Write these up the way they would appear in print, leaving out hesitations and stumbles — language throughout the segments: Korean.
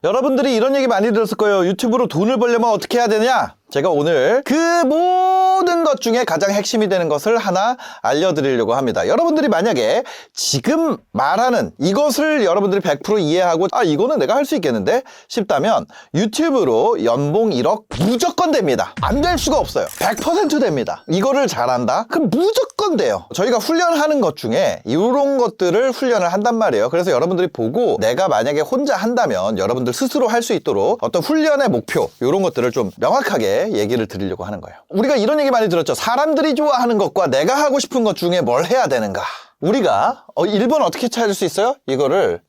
여러분들이 이런 얘기 많이 들었을 거예요. 유튜브로 돈을 벌려면 어떻게 해야 되냐? 제가 오늘 그 모든 것 중에 가장 핵심이 되는 것을 하나 알려드리려고 합니다. 여러분들이 만약에 지금 말하는 이것을 여러분들이 100% 이해하고 이거는 내가 할 수 있겠는데 싶다면 유튜브로 연봉 1억 무조건 됩니다. 안 될 수가 없어요. 100% 됩니다. 이거를 잘한다? 그럼 무조건 돼요. 저희가 훈련하는 것 중에 이런 것들을 훈련을 한단 말이에요. 그래서 여러분들이 보고 내가 만약에 혼자 한다면 여러분들 스스로 할 수 있도록 어떤 훈련의 목표 이런 것들을 좀 명확하게 얘기를 드리려고 하는 거예요. 우리가 이런 얘기 많이 들었죠. 사람들이 좋아하는 것과 내가 하고 싶은 것 중에 뭘 해야 되는가. 우리가 1번 어떻게 찾을 수 있어요? 이거를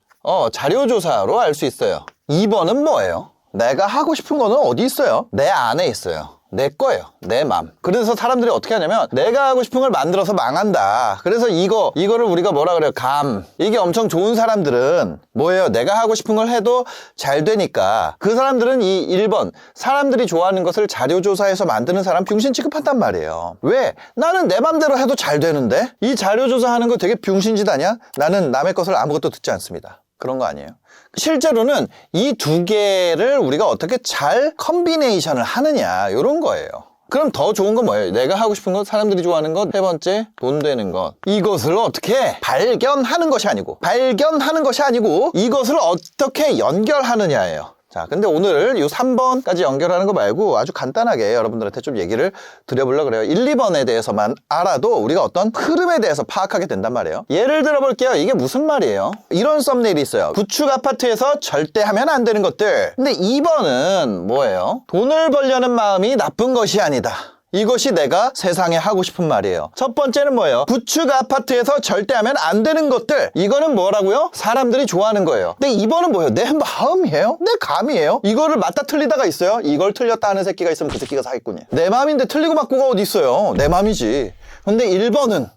자료조사로 알 수 있어요. 2번은 뭐예요? 내가 하고 싶은 거는 어디 있어요? 내 안에 있어요. 내 거예요. 내 맘. 그래서 사람들이 어떻게 하냐면 내가 하고 싶은 걸 만들어서 망한다. 그래서 이거를 우리가 뭐라 그래요? 감. 이게 엄청 좋은 사람들은 뭐예요? 내가 하고 싶은 걸 해도 잘 되니까 그 사람들은 이 1번 사람들이 좋아하는 것을 자료조사해서 만드는 사람 병신 취급한단 말이에요. 왜? 나는 내 맘대로 해도 잘 되는데 이 자료조사하는 거 되게 병신짓 아니야? 나는 남의 것을 아무것도 듣지 않습니다. 그런 거 아니에요. 실제로는 이 두 개를 우리가 어떻게 잘 컨비네이션을 하느냐 이런 거예요. 그럼 더 좋은 건 뭐예요? 내가 하고 싶은 것, 사람들이 좋아하는 것, 세 번째 돈 되는 것. 이것을 어떻게 발견하는 것이 아니고 이것을 어떻게 연결하느냐예요. 자, 근데 오늘 이 3번까지 연결하는 거 말고 아주 간단하게 여러분들한테 좀 얘기를 드려보려고 그래요. 1, 2번에 대해서만 알아도 우리가 어떤 흐름에 대해서 파악하게 된단 말이에요. 예를 들어볼게요. 이게 무슨 말이에요? 이런 썸네일이 있어요. 구축 아파트에서 절대 하면 안 되는 것들. 근데 2번은 뭐예요? 돈을 벌려는 마음이 나쁜 것이 아니다. 이것이 내가 세상에 하고 싶은 말이에요. 첫 번째는 뭐예요? 구축 아파트에서 절대 하면 안 되는 것들. 이거는 뭐라고요? 사람들이 좋아하는 거예요. 근데 2번은 뭐예요? 내 마음이에요? 내 감이에요? 이거를 맞다 틀리다가 있어요? 이걸 틀렸다 하는 새끼가 있으면 그 새끼가 사기꾼이에요. 내 마음인데 틀리고 맞고가 어디 있어요? 내 마음이지. 근데 1번은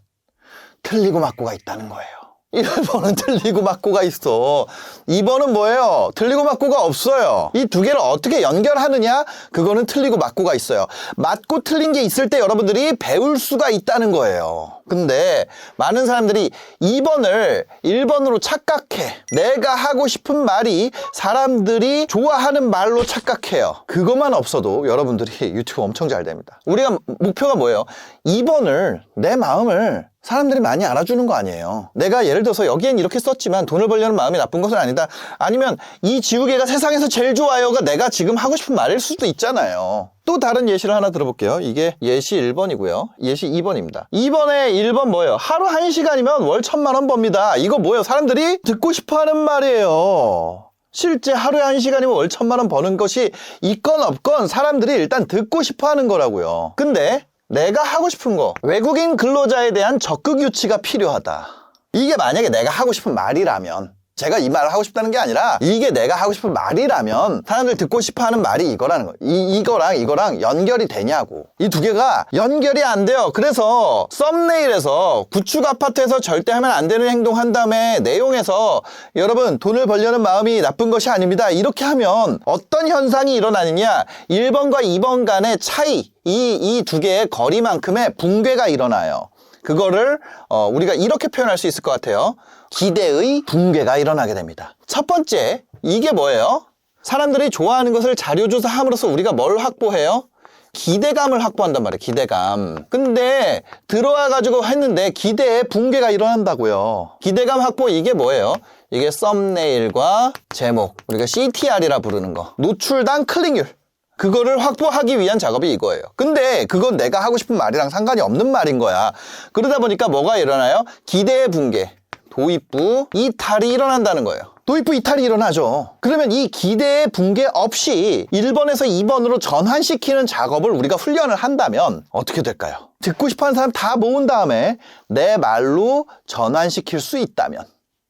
틀리고 맞고가 있다는 거예요. 1번은 틀리고 맞고가 있어. 2번은 뭐예요? 틀리고 맞고가 없어요. 이 두 개를 어떻게 연결하느냐? 그거는 틀리고 맞고가 있어요. 맞고 틀린 게 있을 때 여러분들이 배울 수가 있다는 거예요. 근데 많은 사람들이 2번을 1번으로 착각해. 내가 하고 싶은 말이 사람들이 좋아하는 말로 착각해요. 그것만 없어도 여러분들이 유튜브 엄청 잘 됩니다. 우리가 목표가 뭐예요? 2번을 내 마음을 사람들이 많이 알아주는 거 아니에요. 내가 예를 들어서 여기엔 이렇게 썼지만 돈을 벌려는 마음이 나쁜 것은 아니다. 아니면 이 지우개가 세상에서 제일 좋아요가 내가 지금 하고 싶은 말일 수도 있잖아요. 또 다른 예시를 하나 들어볼게요. 이게 예시 1번이고요. 예시 2번입니다. 2번에 1번 뭐예요? 하루 1시간이면 월 1,000만 원 법니다. 이거 뭐예요? 사람들이 듣고 싶어하는 말이에요. 실제 하루에 1시간이면 월 1,000만 원 버는 것이 있건 없건 사람들이 일단 듣고 싶어하는 거라고요. 근데 내가 하고 싶은 거, 외국인 근로자에 대한 적극 유치가 필요하다. 이게 만약에 내가 하고 싶은 말이라면, 제가 이 말을 하고 싶다는 게 아니라 이게 내가 하고 싶은 말이라면 사람들 듣고 싶어하는 말이 이거라는 거예요. 이거랑 연결이 되냐고. 이 두 개가 연결이 안 돼요. 그래서 썸네일에서 구축 아파트에서 절대 하면 안 되는 행동 한 다음에 내용에서 여러분 돈을 벌려는 마음이 나쁜 것이 아닙니다. 이렇게 하면 어떤 현상이 일어나느냐? 1번과 2번 간의 차이, 이 두 개의 거리만큼의 붕괴가 일어나요. 그거를 우리가 이렇게 표현할 수 있을 것 같아요. 기대의 붕괴가 일어나게 됩니다. 첫 번째, 이게 뭐예요? 사람들이 좋아하는 것을 자료조사함으로써 우리가 뭘 확보해요? 기대감을 확보한단 말이에요. 기대감. 근데 들어와가지고 했는데 기대의 붕괴가 일어난다고요. 기대감 확보 이게 뭐예요? 이게 썸네일과 제목, 우리가 CTR이라 부르는 거. 노출당 클릭률. 그거를 확보하기 위한 작업이 이거예요. 근데 그건 내가 하고 싶은 말이랑 상관이 없는 말인 거야. 그러다 보니까 뭐가 일어나요? 기대의 붕괴, 도입부 이탈이 일어난다는 거예요. 도입부 이탈이 일어나죠. 그러면 이 기대의 붕괴 없이 1번에서 2번으로 전환시키는 작업을 우리가 훈련을 한다면 어떻게 될까요? 듣고 싶어하는 사람 다 모은 다음에 내 말로 전환시킬 수 있다면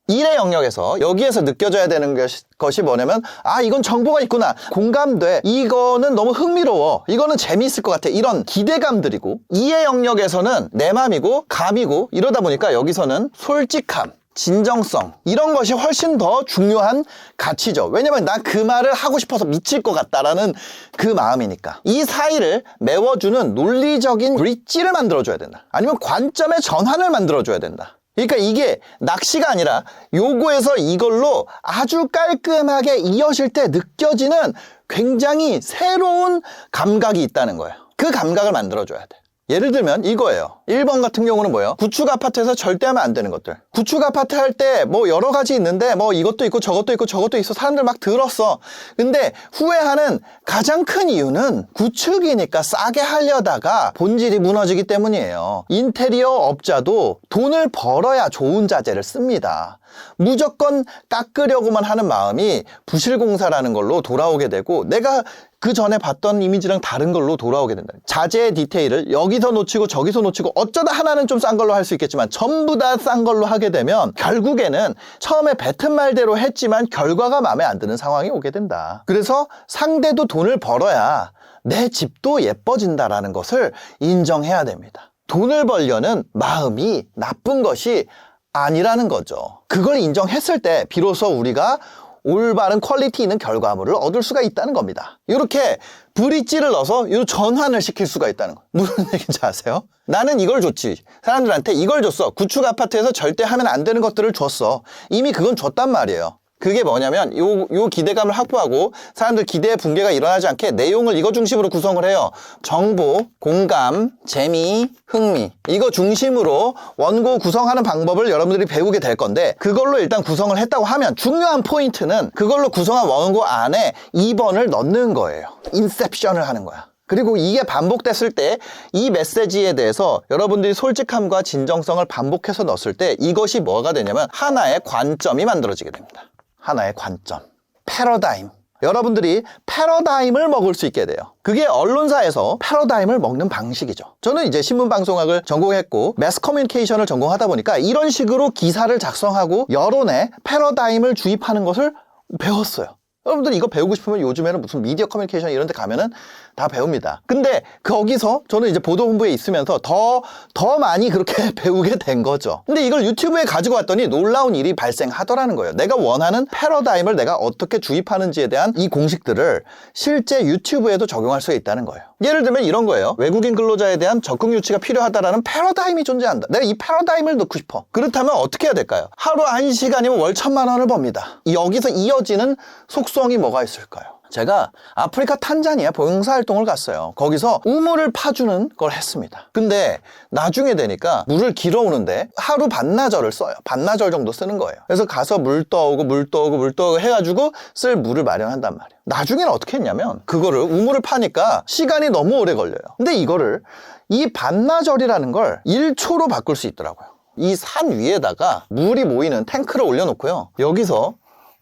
일의 영역에서 여기에서 느껴져야 되는 것이 뭐냐면 이건 정보가 있구나, 공감돼, 이거는 너무 흥미로워, 이거는 재미있을 것 같아, 이런 기대감들이고, 이의 영역에서는 내 맘이고 감이고, 이러다 보니까 여기서는 솔직함, 진정성, 이런 것이 훨씬 더 중요한 가치죠. 왜냐면 난 그 말을 하고 싶어서 미칠 것 같다라는 그 마음이니까. 이 사이를 메워주는 논리적인 브릿지를 만들어줘야 된다. 아니면 관점의 전환을 만들어줘야 된다. 그러니까 이게 낚시가 아니라 요거에서 이걸로 아주 깔끔하게 이어질 때 느껴지는 굉장히 새로운 감각이 있다는 거예요. 그 감각을 만들어줘야 돼. 예를 들면 이거예요. 1번 같은 경우는 뭐예요? 구축 아파트에서 절대 하면 안 되는 것들. 구축 아파트 할 때 뭐 여러 가지 있는데 뭐 이것도 있고 저것도 있고 저것도 있어. 사람들 막 들었어. 근데 후회하는 가장 큰 이유는 구축이니까 싸게 하려다가 본질이 무너지기 때문이에요. 인테리어 업자도 돈을 벌어야 좋은 자재를 씁니다. 무조건 깎으려고만 하는 마음이 부실공사라는 걸로 돌아오게 되고 내가 그 전에 봤던 이미지랑 다른 걸로 돌아오게 된다. 자재의 디테일을 여기서 놓치고 저기서 놓치고 어쩌다 하나는 좀 싼 걸로 할 수 있겠지만 전부 다 싼 걸로 하게 되면 결국에는 처음에 뱉은 말대로 했지만 결과가 마음에 안 드는 상황이 오게 된다. 그래서 상대도 돈을 벌어야 내 집도 예뻐진다라는 것을 인정해야 됩니다. 돈을 벌려는 마음이 나쁜 것이 아니라는 거죠. 그걸 인정했을 때 비로소 우리가 올바른 퀄리티 있는 결과물을 얻을 수가 있다는 겁니다. 이렇게 브릿지를 넣어서 이 전환을 시킬 수가 있다는 거예요. 무슨 얘기인지 아세요? 나는 이걸 줬지. 사람들한테 이걸 줬어. 구축 아파트에서 절대 하면 안 되는 것들을 줬어. 이미 그건 줬단 말이에요. 그게 뭐냐면 요 기대감을 확보하고 사람들 기대의 붕괴가 일어나지 않게 내용을 이거 중심으로 구성을 해요. 정보, 공감, 재미, 흥미 이거 중심으로 원고 구성하는 방법을 여러분들이 배우게 될 건데 그걸로 일단 구성을 했다고 하면 중요한 포인트는 그걸로 구성한 원고 안에 2번을 넣는 거예요. 인셉션을 하는 거야. 그리고 이게 반복됐을 때 이 메시지에 대해서 여러분들이 솔직함과 진정성을 반복해서 넣었을 때 이것이 뭐가 되냐면 하나의 관점이 만들어지게 됩니다. 하나의 관점, 패러다임. 여러분들이 패러다임을 먹을 수 있게 돼요. 그게 언론사에서 패러다임을 먹는 방식이죠. 저는 이제 신문방송학을 전공했고 매스 커뮤니케이션을 전공하다 보니까 이런 식으로 기사를 작성하고 여론에 패러다임을 주입하는 것을 배웠어요. 여러분들 이거 배우고 싶으면 요즘에는 무슨 미디어 커뮤니케이션 이런 데 가면은 다 배웁니다. 근데 거기서 저는 이제 보도본부에 있으면서 더 많이 그렇게 배우게 된 거죠. 근데 이걸 유튜브에 가지고 왔더니 놀라운 일이 발생하더라는 거예요. 내가 원하는 패러다임을 내가 어떻게 주입하는지에 대한 이 공식들을 실제 유튜브에도 적용할 수 있다는 거예요. 예를 들면 이런 거예요. 외국인 근로자에 대한 적극 유치가 필요하다라는 패러다임이 존재한다. 내가 이 패러다임을 넣고 싶어. 그렇다면 어떻게 해야 될까요? 하루 1시간이면 월 1,000만 원을 법니다. 여기서 이어지는 속성이 뭐가 있을까요? 제가 아프리카 탄자니아 봉사활동을 갔어요. 거기서 우물을 파주는 걸 했습니다. 근데 나중에 되니까 물을 길어오는데 하루 반나절을 써요. 반나절 정도 쓰는 거예요. 그래서 가서 물 떠오고 해가지고 쓸 물을 마련한단 말이에요. 나중에는 어떻게 했냐면 그거를 우물을 파니까 시간이 너무 오래 걸려요. 근데 이거를 이 반나절이라는 걸 1초로 바꿀 수 있더라고요. 이 산 위에다가 물이 모이는 탱크를 올려놓고요. 여기서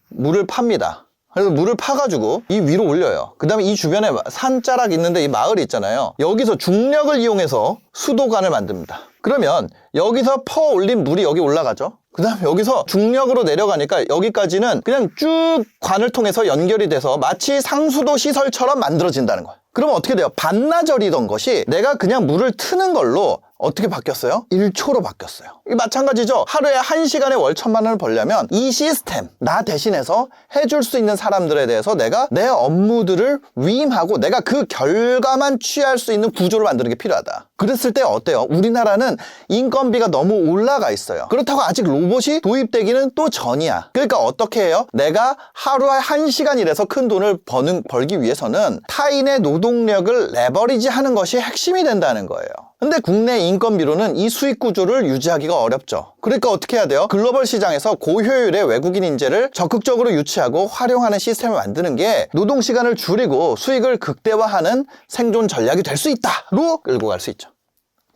물을 팝니다. 그래서 물을 파가지고 이 위로 올려요. 그 다음에 이 주변에 산자락 있는데 이 마을이 있잖아요. 여기서 중력을 이용해서 수도관을 만듭니다. 그러면 여기서 퍼 올린 물이 여기 올라가죠. 그 다음에 여기서 중력으로 내려가니까 여기까지는 그냥 쭉 관을 통해서 연결이 돼서 마치 상수도 시설처럼 만들어진다는 거예요. 그러면 어떻게 돼요? 반나절이던 것이 내가 그냥 물을 트는 걸로 어떻게 바뀌었어요? 1초로 바뀌었어요. 이 마찬가지죠. 하루에 1시간에 월 1,000만 원을 벌려면 이 시스템, 나 대신해서 해줄 수 있는 사람들에 대해서 내가 내 업무들을 위임하고 내가 그 결과만 취할 수 있는 구조를 만드는 게 필요하다. 그랬을 때 어때요? 우리나라는 인건비가 너무 올라가 있어요. 그렇다고 아직 로봇이 도입되기는 또 전이야. 그러니까 어떻게 해요? 내가 하루에 1시간 일해서 큰 돈을 벌기 위해서는 타인의 노동력을 레버리지 하는 것이 핵심이 된다는 거예요. 근데 국내 인건비로는 이 수익 구조를 유지하기가 어렵죠. 그러니까 어떻게 해야 돼요? 글로벌 시장에서 고효율의 외국인 인재를 적극적으로 유치하고 활용하는 시스템을 만드는 게 노동시간을 줄이고 수익을 극대화하는 생존 전략이 될 수 있다로 끌고 갈 수 있죠.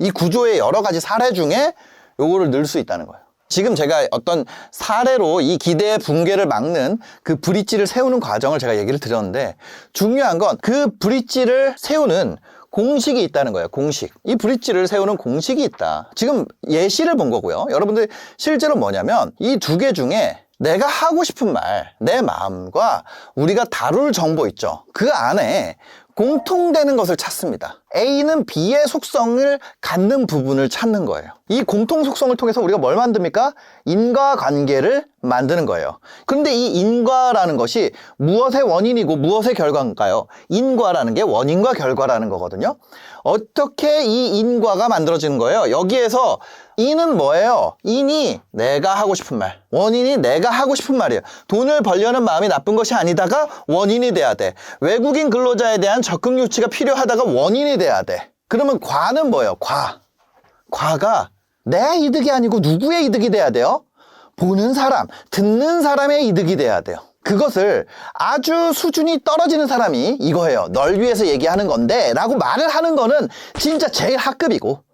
이 구조의 여러 가지 사례 중에 요거를 넣을 수 있다는 거예요. 지금 제가 어떤 사례로 이 기대의 붕괴를 막는 그 브릿지를 세우는 과정을 제가 얘기를 드렸는데 중요한 건 그 브릿지를 세우는 공식이 있다는 거예요. 공식. 이 브릿지를 세우는 공식이 있다. 지금 예시를 본 거고요. 여러분들 실제로 뭐냐면 이 두 개 중에 내가 하고 싶은 말, 내 마음과 우리가 다룰 정보 있죠. 그 안에 공통되는 것을 찾습니다. A는 B의 속성을 갖는 부분을 찾는 거예요. 이 공통 속성을 통해서 우리가 뭘 만듭니까? 인과관계를 만드는 거예요. 그런데 이 인과라는 것이 무엇의 원인이고 무엇의 결과인가요? 인과라는 게 원인과 결과라는 거거든요. 어떻게 이 인과가 만들어지는 거예요? 여기에서 인은 뭐예요? 인이 내가 하고 싶은 말, 원인이 내가 하고 싶은 말이에요. 돈을 벌려는 마음이 나쁜 것이 아니다가 원인이 돼야 돼. 외국인 근로자에 대한 적극 유치가 필요하다가 원인이 돼야 돼. 그러면 과는 뭐예요? 과가 내 이득이 아니고 누구의 이득이 돼야 돼요? 보는 사람, 듣는 사람의 이득이 돼야 돼요. 그것을 아주 수준이 떨어지는 사람이 이거예요. 널 위해서 얘기하는 건데 라고 말을 하는 거는 진짜 제일 하급이고,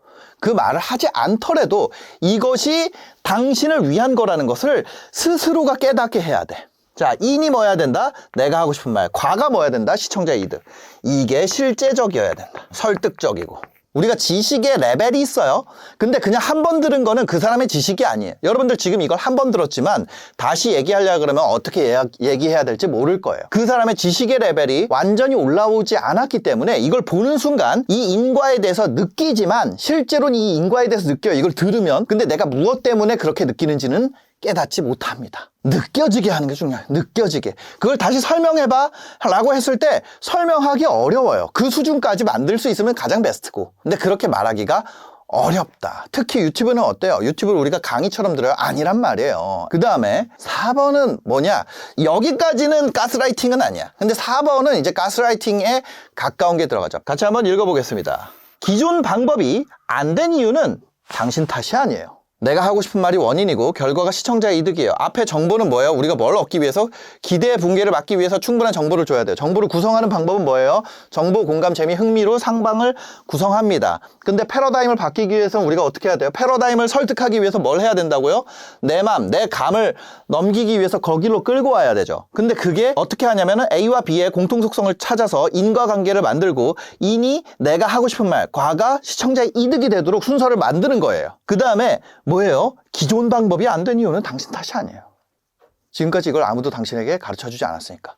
그 말을 하지 않더라도 이것이 당신을 위한 거라는 것을 스스로가 깨닫게 해야 돼. 자, 인이 뭐여야 된다? 내가 하고 싶은 말. 과가 뭐여야 된다? 시청자의 이득. 이게 실제적이어야 된다. 설득적이고. 우리가 지식의 레벨이 있어요. 근데 그냥 한 번 들은 거는 그 사람의 지식이 아니에요. 여러분들 지금 이걸 한 번 들었지만 다시 얘기하려고 그러면 어떻게 얘기해야 될지 모를 거예요. 그 사람의 지식의 레벨이 완전히 올라오지 않았기 때문에 이걸 보는 순간 이 인과에 대해서 느끼지만 실제로는 이 인과에 대해서 느껴요. 이걸 들으면. 근데 내가 무엇 때문에 그렇게 느끼는지는 깨닫지 못합니다. 느껴지게 하는 게 중요해요. 느껴지게. 그걸 다시 설명해봐 라고 했을 때 설명하기 어려워요. 그 수준까지 만들 수 있으면 가장 베스트고. 근데 그렇게 말하기가 어렵다. 특히 유튜브는 어때요? 유튜브를 우리가 강의처럼 들어요? 아니란 말이에요. 그 다음에 4번은 뭐냐? 여기까지는 가스라이팅은 아니야. 근데 4번은 이제 가스라이팅에 가까운 게 들어가죠. 같이 한번 읽어보겠습니다. 기존 방법이 안 된 이유는 당신 탓이 아니에요. 내가 하고 싶은 말이 원인이고 결과가 시청자의 이득이에요. 앞에 정보는 뭐예요? 우리가 뭘 얻기 위해서? 기대 붕괴를 막기 위해서 충분한 정보를 줘야 돼요. 정보를 구성하는 방법은 뭐예요? 정보, 공감, 재미, 흥미로 상방을 구성합니다. 근데 패러다임을 바뀌기 위해서는 우리가 어떻게 해야 돼요? 패러다임을 설득하기 위해서 뭘 해야 된다고요? 내 맘, 내 감을 넘기기 위해서 거기로 끌고 와야 되죠. 근데 그게 어떻게 하냐면은 A와 B의 공통 속성을 찾아서 인과관계를 만들고 인이 내가 하고 싶은 말, 과가 시청자의 이득이 되도록 순서를 만드는 거예요. 그 다음에 뭐예요? 기존 방법이 안 된 이유는 당신 탓이 아니에요. 지금까지 이걸 아무도 당신에게 가르쳐주지 않았으니까.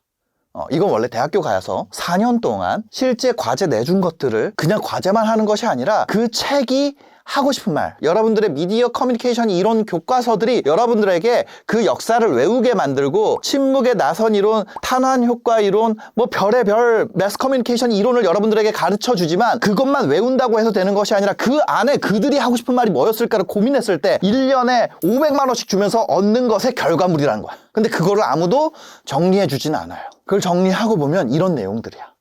이건 원래 대학교 가서 4년 동안 실제 과제 내준 것들을 그냥 과제만 하는 것이 아니라 그 책이 하고 싶은 말, 여러분들의 미디어 커뮤니케이션 이론 교과서들이 여러분들에게 그 역사를 외우게 만들고 침묵의 나선 이론, 탄환 효과 이론, 뭐 별의별 매스 커뮤니케이션 이론을 여러분들에게 가르쳐 주지만 그것만 외운다고 해서 되는 것이 아니라 그 안에 그들이 하고 싶은 말이 뭐였을까를 고민했을 때 1년에 500만 원씩 주면서 얻는 것의 결과물이라는 거야. 근데 그거를 아무도 정리해 주진 않아요. 그걸 정리하고 보면 이런 내용들이야.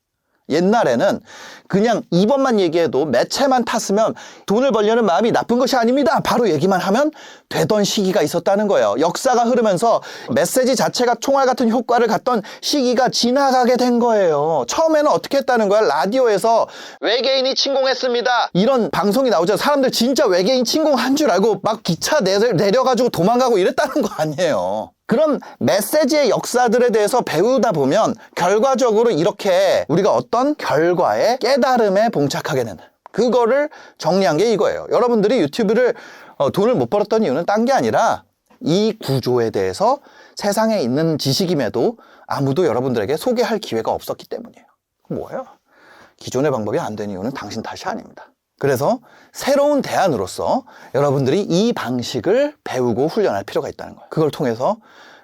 옛날에는 그냥 2번만 얘기해도 매체만 탔으면 돈을 벌려는 마음이 나쁜 것이 아닙니다. 바로 얘기만 하면 되던 시기가 있었다는 거예요. 역사가 흐르면서 메시지 자체가 총알 같은 효과를 갖던 시기가 지나가게 된 거예요. 처음에는 어떻게 했다는 거야? 라디오에서 외계인이 침공했습니다. 이런 방송이 나오죠. 사람들 진짜 외계인 침공한 줄 알고 막 기차 내려가지고 도망가고 이랬다는 거 아니에요. 그런 메시지의 역사들에 대해서 배우다 보면 결과적으로 이렇게 우리가 어떤 결과에 깨달음에 봉착하게 되는, 그거를 정리한 게 이거예요. 여러분들이 유튜브를 돈을 못 벌었던 이유는 딴 게 아니라 이 구조에 대해서 세상에 있는 지식임에도 아무도 여러분들에게 소개할 기회가 없었기 때문이에요. 뭐예요? 기존의 방법이 안 된 이유는 당신 탓이 아닙니다. 그래서 새로운 대안으로서 여러분들이 이 방식을 배우고 훈련할 필요가 있다는 거예요. 그걸 통해서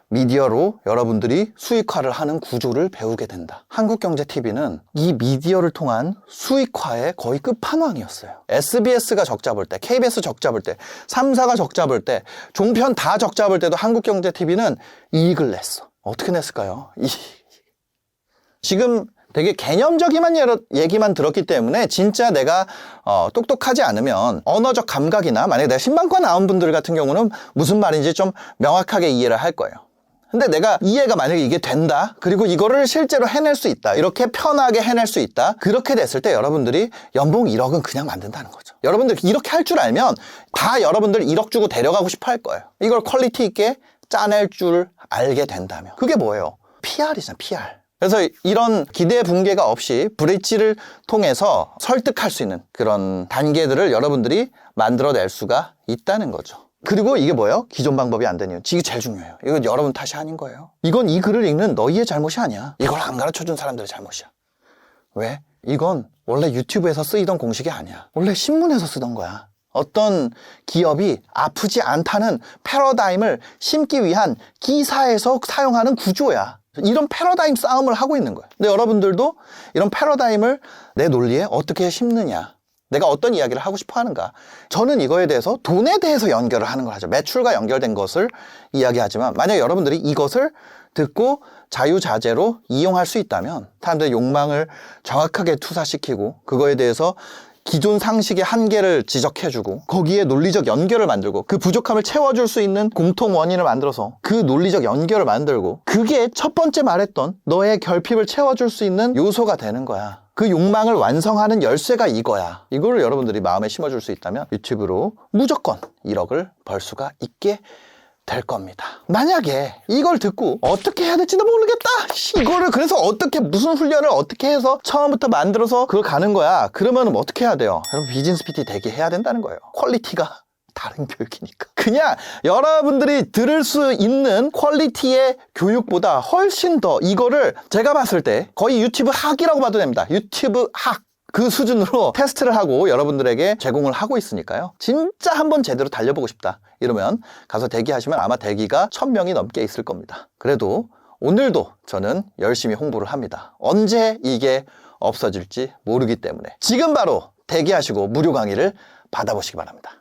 미디어로 여러분들이 수익화를 하는 구조를 배우게 된다. 한국경제TV는 이 미디어를 통한 수익화의 거의 끝판왕이었어요. SBS가 적자 볼 때, KBS 적자 볼 때, 3사가 적자 볼 때, 종편 다 적자 볼 때도 한국경제TV는 이익을 냈어. 어떻게 냈을까요? 지금 되게 개념적인 얘기만 들었기 때문에 진짜 내가 똑똑하지 않으면 언어적 감각이나 만약에 내가 신방과 나온 분들 같은 경우는 무슨 말인지 좀 명확하게 이해를 할 거예요. 근데 내가 이해가 만약에 이게 된다, 그리고 이거를 실제로 해낼 수 있다, 이렇게 편하게 해낼 수 있다, 그렇게 됐을 때 여러분들이 연봉 1억은 그냥 만든다는 거죠. 여러분들 이렇게 할 줄 알면 다 여러분들 1억 주고 데려가고 싶어 할 거예요. 이걸 퀄리티 있게 짜낼 줄 알게 된다면. 그게 뭐예요? PR이잖아, PR. 그래서 이런 기대 붕괴가 없이 브릿지를 통해서 설득할 수 있는 그런 단계들을 여러분들이 만들어낼 수가 있다는 거죠. 그리고 이게 뭐예요? 기존 방법이 안 되는 이유. 이게 제일 중요해요. 이건 여러분 탓이 아닌 거예요. 이건 이 글을 읽는 너희의 잘못이 아니야. 이걸 안 가르쳐준 사람들의 잘못이야. 왜? 이건 원래 유튜브에서 쓰이던 공식이 아니야. 원래 신문에서 쓰던 거야. 어떤 기업이 아프지 않다는 패러다임을 심기 위한 기사에서 사용하는 구조야. 이런 패러다임 싸움을 하고 있는 거야. 근데 여러분들도 이런 패러다임을 내 논리에 어떻게 심느냐, 내가 어떤 이야기를 하고 싶어 하는가. 저는 이거에 대해서 돈에 대해서 연결을 하는 걸 하죠. 매출과 연결된 것을 이야기하지만, 만약 여러분들이 이것을 듣고 자유자재로 이용할 수 있다면 사람들의 욕망을 정확하게 투사시키고 그거에 대해서 기존 상식의 한계를 지적해주고 거기에 논리적 연결을 만들고 그 부족함을 채워줄 수 있는 공통 원인을 만들어서 그 논리적 연결을 만들고, 그게 첫 번째 말했던 너의 결핍을 채워줄 수 있는 요소가 되는 거야. 그 욕망을 완성하는 열쇠가 이거야. 이거를 여러분들이 마음에 심어줄 수 있다면 유튜브로 무조건 1억을 벌 수가 있게 될 겁니다. 만약에 이걸 듣고 어떻게 해야 될지도 모르겠다, 이거를 그래서 어떻게, 무슨 훈련을 어떻게 해서 처음부터 만들어서 그걸 가는 거야, 그러면 어떻게 해야 돼요? 여러분, 비즈니스 PT 되게 해야 된다는 거예요. 퀄리티가 다른 교육이니까. 그냥 여러분들이 들을 수 있는 퀄리티의 교육보다 훨씬 더, 이거를 제가 봤을 때 거의 유튜브 학이라고 봐도 됩니다. 유튜브 학, 그 수준으로 테스트를 하고 여러분들에게 제공을 하고 있으니까요. 진짜 한번 제대로 달려보고 싶다 이러면 가서 대기하시면 아마 대기가 1000명이 넘게 있을 겁니다. 그래도 오늘도 저는 열심히 홍보를 합니다. 언제 이게 없어질지 모르기 때문에 지금 바로 대기하시고 무료 강의를 받아보시기 바랍니다.